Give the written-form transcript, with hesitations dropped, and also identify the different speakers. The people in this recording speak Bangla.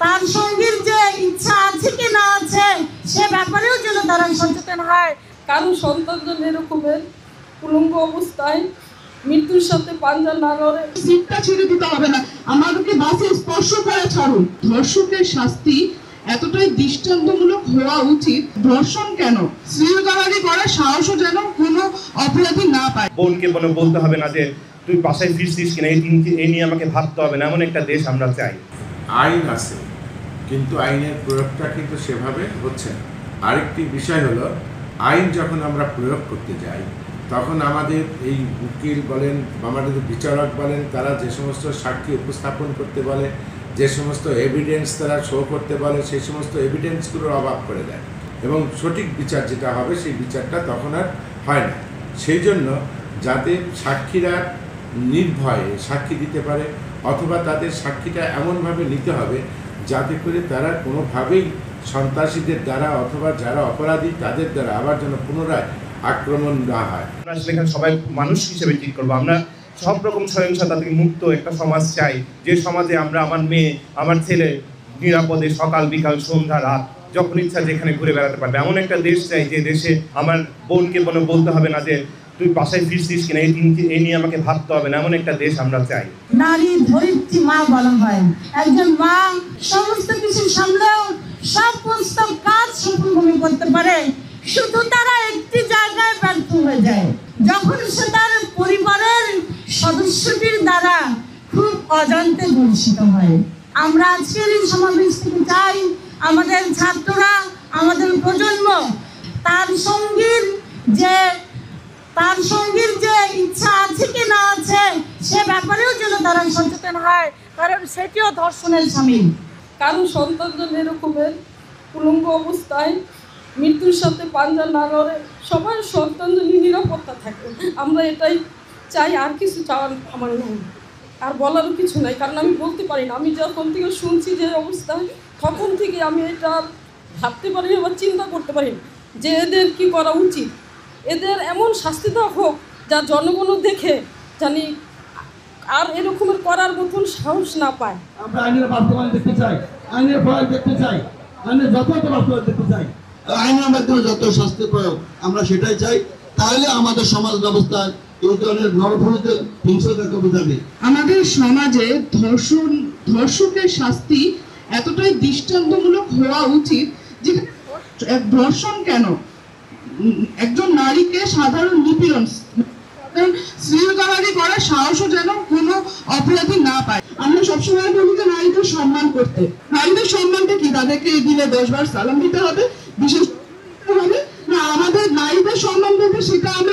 Speaker 1: তার সঙ্গীর যে ইচ্ছা আছে কি না আছে সে ব্যাপারেও যেন তারা সচেতন হয়।
Speaker 2: কারণ সন্তান যেন এরকমের উলঙ্গ অবস্থায় মৃত্যুর সাথে পাঞ্জা না লড়ে।
Speaker 3: সিটটা ছেড়ে দিতে হবে না, আমাদেরকে বাসে স্পর্শ করে ছাড়ুন। ধর্ষকের শাস্তি এতটাই দৃষ্টান্তমূলক হওয়া উচিত। ধর্ষণ কেন, শ্লীলতাহারি করার সাহসও যেন কোনো অপরাধী না পায়।
Speaker 4: বোনকে বলতে হবে না যে তুই বাসায় ফিরছিস কিনা, এই নিয়ে আমাকে ভাবতে হবে না, এমন একটা দেশ আমরা চাই।
Speaker 5: আইন আছে, কিন্তু আইনের প্রয়োগটা কিন্তু সেভাবে হচ্ছে না। আরেকটি বিষয় হলো, আইন যখন আমরা প্রয়োগ করতে যাই তখন আমাদের এই উকিল বলেন, আমাদের বিচারক বলেন, তারা যে সমস্ত সাক্ষী উপস্থাপন করতে বলে, যে সমস্ত এভিডেন্স তারা শো করতে বলে, সেই সমস্ত এভিডেন্সগুলোর অভাব করে দেয় এবং সঠিক বিচার যেটা হবে সেই বিচারটা তখন আর হয় না। সেই জন্য যাতে সাক্ষীরা নির্ভয়ে সাক্ষী দিতে পারে, অথবা তাদের সাক্ষীটা এমনভাবে নিতে হবে যাতে করে তারা কোনোভাবেই সন্ত্রাসীদের দ্বারা অথবা যারা অপরাধী তাদের দ্বারা আবার যেন পুনরায় আক্রমণ না হয়।
Speaker 4: আমরা সেখানে সবাই মানুষ হিসেবে ঠিক করবো। আমরা সব রকম সহিংসতা থেকে মুক্ত একটা সমাজ চাই, যে সমাজে আমরা আমার মেয়ে আমার ছেলে নিরাপদে সকাল বিকাল সন্ধ্যা রাত যখন ইচ্ছা যেখানে ঘুরে বেড়াতে পারবে, এমন একটা দেশ চাই যে দেশে আমার বোনকে বলতে হবে না যে তুই বাসায় ফিরছিস কিনা, এই নিয়ে আমাকে ভাবতে হবে না, এমন একটা দেশ আমরা চাই।
Speaker 1: নারী ধরিত্রী মা বলা হয়। একজন মা সমস্ত কিছু সামলেও সমস্ত কাজ সফলভাবে করতে পারে, শুধু তারা একটি জায়গায় ব্যর্থ হয়ে যায়, যখন সে তার পরিবারের সদস্যদের দ্বারা খুব অজান্তে ধর্ষিত হয়। আমরা আজকের এই সমাবেশ থেকে চাই আমাদের ছাত্ররা, আমাদের প্রজন্ম তার সঙ্গীর যে ইচ্ছা আছে কি না আছে সে ব্যাপারেও যেন তারা সচেতন হয়, কারণ সেটিও ধর্ষণের শামিল।
Speaker 2: কারণ সন্তান যেন এরকমের উলঙ্গ অবস্থায় মৃত্যুর সাথে পাঞ্জা না লড়ে, সবার সন্তান যেন নিরাপত্তা থাকে। আমরা এটাই চাই, আর কিছু চাওয়ার আমার নেই, আর বলারও কিছু নাই, কারণ আমি বলতে পারি না। আমি যখন থেকে শুনছি যে অবস্থায়, তখন থেকে আমি এটা ভাবতে পারি বা চিন্তা করতে পারি যে এদের কি করা উচিত। এদের এমন শাস্তি দেওয়া হোক যা জনগণও দেখে জানি আর এরকমের করার মতন সাহস না পায়।
Speaker 6: আমরা আইনের বাস্তবায়ন দেখতে চাই, আইনের প্রয়োগ দেখতে চাই, আইনের যথাযথ বাস্তবায়ন দেখতে চাই।
Speaker 7: আইনের মাধ্যমে যত শাস্তি প্রয়োগ আমরা সেটাই চাই, তাহলে আমাদের সমাজ ব্যবস্থায় এই ধরনের নরভূমিতে হিংসতা কমে যাবে।
Speaker 3: আমাদের সমাজে ধর্ষকের শাস্তি এতটাই দৃষ্টান্তমূলক হওয়া উচিত যে ধর্ষণ কেন, একজন নারীকে সাধারণ নিপীড়ন, শ্লীলতাহারি করার সাহসও যেন কোনো অপরাধী না পায়। আমরা সবসময় বলি যে নারীদের সম্মান করতে, নারীদের সম্মানটা কি, তাদেরকে দিনে 10 বার সালাম দিতে হবে, বিশেষ হবে না, আমাদের নারীদের সম্মান দেবে সেটা আমরা